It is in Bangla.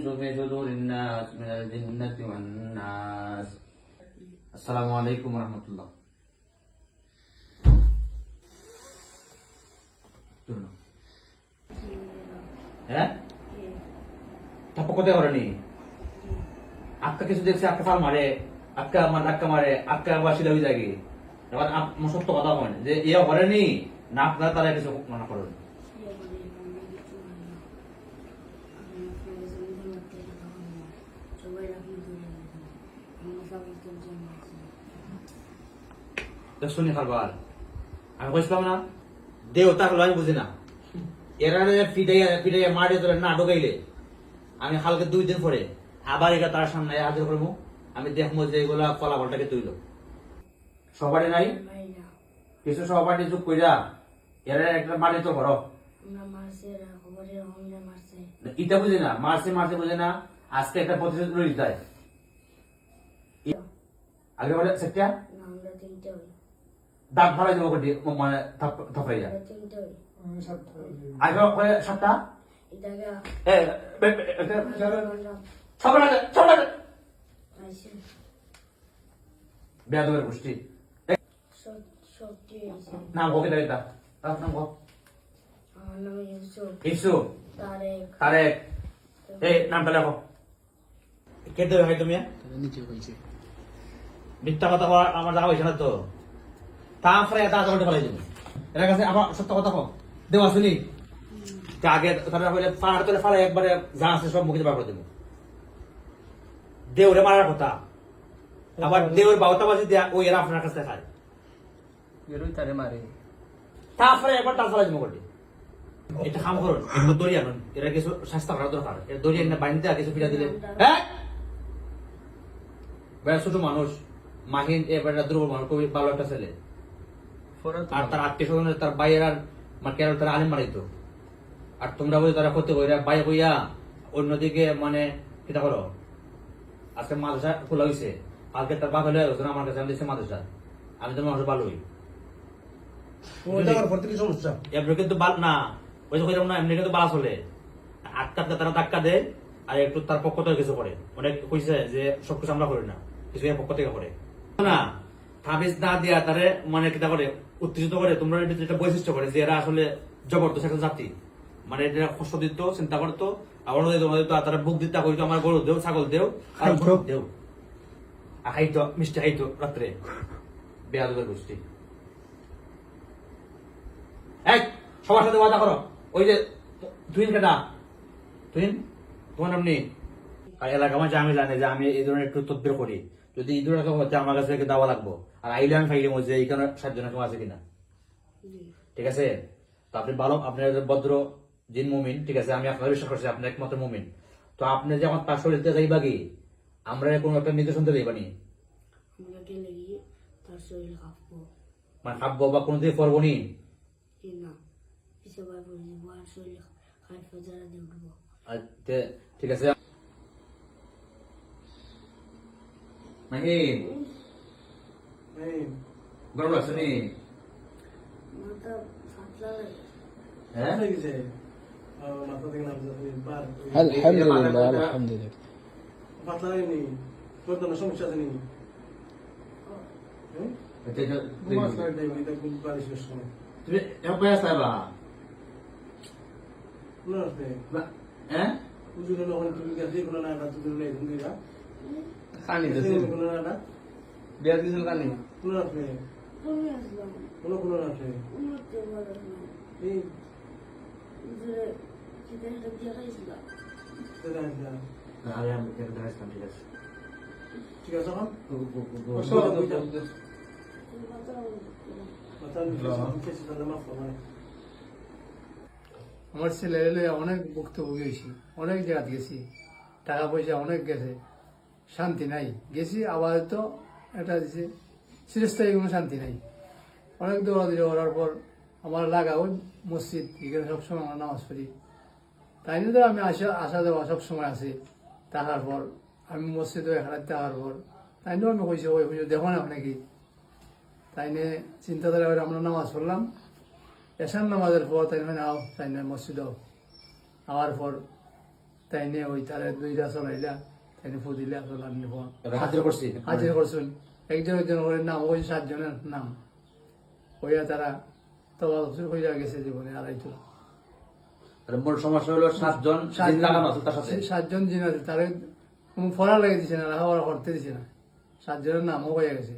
في صدور الناس من الجنة والناس. السلام عليكم ورحمة الله. হ্যাঁ তারপর কোথায় করেনি আক্কা কিছু দেখছে আক্কা ফাল মারে আক্কা আমার ধাক্কা মারে আক্কা আবার সিধা হয়ে যায় এবার সত্য কথা বলেন যে ইয়ে করেনি না আপনারা তারা কিছু মনে করেন শুনি খাবার আমি বলছিলাম না দেওতা হলো আমি বুঝি না এরা ফিটাইয়া মারে তোরা না ঢোকাইলে আমি হালকা 2 দিন পরে আবার এটা তার সামনে হাজির করবো আমি দেখবো যে এগুলা ফলাফলটাকে তৈল সবারই নাই কিছু সবারই চুপ কইরা এরা একটা মারে তো করো ইটা বুঝি না মারছে বুঝে না আজকে একটা প্রতিশোধ লই যায় আগে বলে সেটা দাঁত ভরাই দেবো মানে থপাইয়া আগে বলে সাতটা বেয়াদবের গোষ্ঠী নাম গো কেটে দিতা নাম গো ইউসুফ তারেক এই নামটা লেখো কে দেবে ভাই তুমি নিচে হয়েছে মিথ্যা কথা আমার জানা হয়েছে না তো তারপরে এটা আগে ফেলাই দেবে এর কাছে আমার সত্য কথা কো দেওয়া শুনি আগে ফাড়ার তোলে ফাড়া একবারে যা আছে সব মুখে বার করে দেবো দেওরে মারার কথা আবার দেওর বাউতাবাজি দেয়া ওই এরা আপনার কাছে খায় এরই তারে মারে তারপরে একবার টাল ফেলাই দেবো কোটি এটা কাম করুন এগুলো দড়ি আনুন এরা কিছু স্বাস্থ্য করা দরকার এর দড়ি এনে বাড়িতে কিছু ফিরা দিলে হ্যাঁ বেড়া ছোট মানুষ মাহিন এবারে দুর্বল মানুষ খুবই ভালো একটা ছেলে আর তার আত্মীয় স্বজনের তার বাইরের আর কেরল তারা আলিম মারিতো আর তোমরা বলে তারা করতে কইরা বাইরে কইয়া অন্যদিকে মানে কিটা করো আজকে মাদ্রাসা খোলা হয়েছে কালকে তার বাপ হলে আমার কাছে আমি দিচ্ছি মাদ্রাসা আমি তো মানুষ ভালোই সমস্যা এমনি কিন্তু না ওই যে কইলাম না এমনি কিন্তু বালা চলে আটকা তারা ধাক্কা দেয় আর একটু তার পক্ষ থেকে কিছু করে অনেক কইছে যে সবকিছু আমরা করি না কিছু এর পক্ষ থেকে করে না তাবিজ না দিয়া তারে মানে কিটা করে উত্তেজিত করে তোমরা এটা বৈশিষ্ট্য করে যে এরা আসলে জবরদস্ত একটা জাতি মানে এটা কষ্ট দিত চিন্তা করতো আবার তারা বুক দিতে কইতো আমার গরু দেও ছাগল দেও আর দেও আর খাইতো মিষ্টি খাইতো রাত্রে বেয়াদবের গোষ্ঠী এক সবার সাথে ওয়াদা করো ওই যে তুই কেটা তুই তোমার নাম নেই আর এলাকা মাঝে আমি জানি যে আমি এই ধরনের একটু তদবির করি যদি এই ধরনের হচ্ছে আমার কাছে দাওয়া লাগবো আর আইলে আমি ফাইলে যে এইখানে 7 জনের আছে কিনা ঠিক আছে তো আপনি ভালো আপনার ভদ্র জিন মুমিন ঠিক আছে আমি আপনার বিশ্বাস করছি আপনি একমাত্র মুমিন তো আপনি যে আমার তার শরীরতে যাইবা কি আমরা কোনো একটা নির্দেশন তো যাইবানি মানে খাবো বা কোনদিন পড়বো নি ঠিক আছে গরম লাগছে নি আলহামদুলিল্লাহ আলহামদুলিল্লাহ পাতলা হয়নি তোর কোনো সমস্যা আছে নি তুমি এবার আসবা হ্যাঁ হুজুরের ওখানে তুমি গেছে কোনো না না তুমি নেই তুমি যা খানি দিছি কোনো না না বিয়ার দিছিল খানি কোনো না কোনো না এই ঠিক আছে আমার ছেলে অনেক ভুক্তভোগী হয়েছি অনেক জায়গা গেছি টাকা পয়সা অনেক গেছে শান্তি নাই গেছি আবার তো এটা দিছে চিরস্থায়ী কোনো শান্তি নাই অনেক দৌড়াদৌড়ি করার পর আমার লাগা ওই মসজিদ এখানে সবসময় আমরা নামাজ পড়ি তাই নিয়ে তো আমি আসা দেওয়া সবসময় আছি থাকার পর আমি মসজিদে এখানে থাকার পর তাই নিয়েও আমি কইছি ওই দেখো না নাকি তাই নিয়ে চিন্তাধারা করে আমরা নামাজ পড়লাম এসার নামাজের পর তাই নাও তাই মসজিদও আওয়ার পর তাই নিয়ে ওই তারে দুইটা চলাইলা তাই নিয়ে ফুদিলা চলার নিব এবার হাজির করছি হাজির করছেন একজন একজন করে নাম ওই 7 জনের নাম হইয়া তারা তবাদুর হইয়া গেছে জীবনে আড়াইটো তাহলে মূল সমস্যা হলো 7 জন জিন লাগানো আছে তার সাথে 7 জন জিন আছে তারে কোনো ফলা লাগে দিছে না রাখা করতে দিছে না 7 জনের নামও হইয়া গেছে